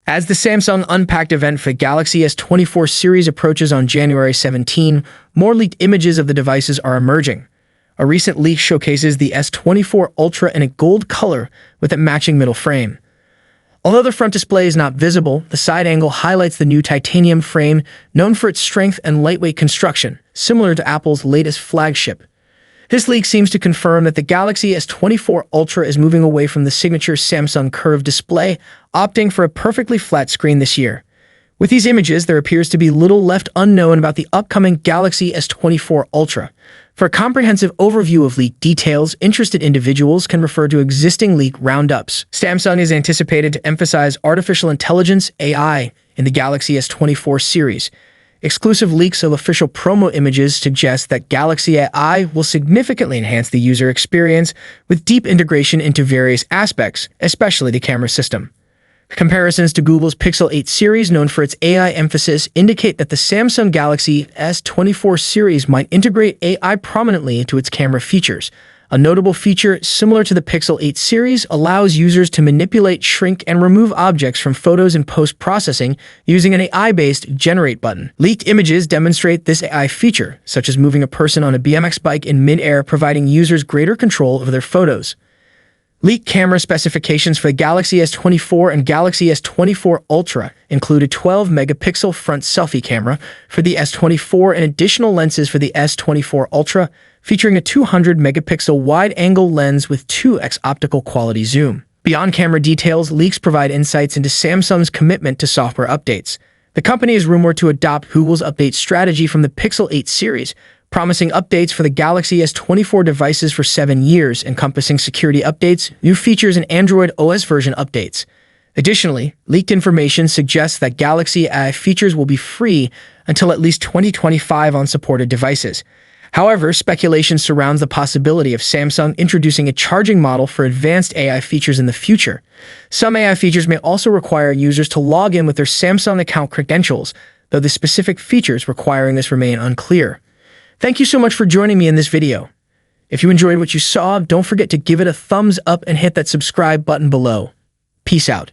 As the Samsung Unpacked event for the Galaxy S24 series approaches on January 17, more leaked images of the devices are emerging. A recent leak showcases the S24 Ultra in a gold color with a matching middle frame. Although the front display is not visible, the side angle highlights the new titanium frame known for its strength and lightweight construction, similar to Apple's latest flagship. This leak seems to confirm that the Galaxy S24 Ultra is moving away from the signature Samsung curved display, opting for a perfectly flat screen this year. With these images, there appears to be little left unknown about the upcoming Galaxy S24 Ultra. For a comprehensive overview of leaked details, interested individuals can refer to existing leak roundups. Samsung is anticipated to emphasize artificial intelligence (AI) in the Galaxy S24 series. Exclusive leaks of official promo images suggest that Galaxy AI will significantly enhance the user experience with deep integration into various aspects, especially the camera system. Comparisons to Google's Pixel 8 series, known for its AI emphasis, indicate that the Samsung Galaxy S24 series might integrate AI prominently into its camera features. A notable feature, similar to the Pixel 8 series, allows users to manipulate, shrink, and remove objects from photos in post-processing using an AI-based Generate button. Leaked images demonstrate this AI feature, such as moving a person on a BMX bike in mid-air, providing users greater control over their photos. Leaked camera specifications for the Galaxy S24 and Galaxy S24 Ultra include a 12-megapixel front selfie camera for the S24 and additional lenses for the S24 Ultra, featuring a 200-megapixel wide-angle lens with 2x optical quality zoom. Beyond camera details, leaks provide insights into Samsung's commitment to software updates. The company is rumored to adopt Google's update strategy from the Pixel 8 series, promising updates for the Galaxy S24 devices for 7 years, encompassing security updates, new features, and Android OS version updates. Additionally, leaked information suggests that Galaxy AI features will be free until at least 2025 on supported devices. However, speculation surrounds the possibility of Samsung introducing a charging model for advanced AI features in the future. Some AI features may also require users to log in with their Samsung account credentials, though the specific features requiring this remain unclear. Thank you so much for joining me in this video. If you enjoyed what you saw, don't forget to give it a thumbs up and hit that subscribe button below. Peace out.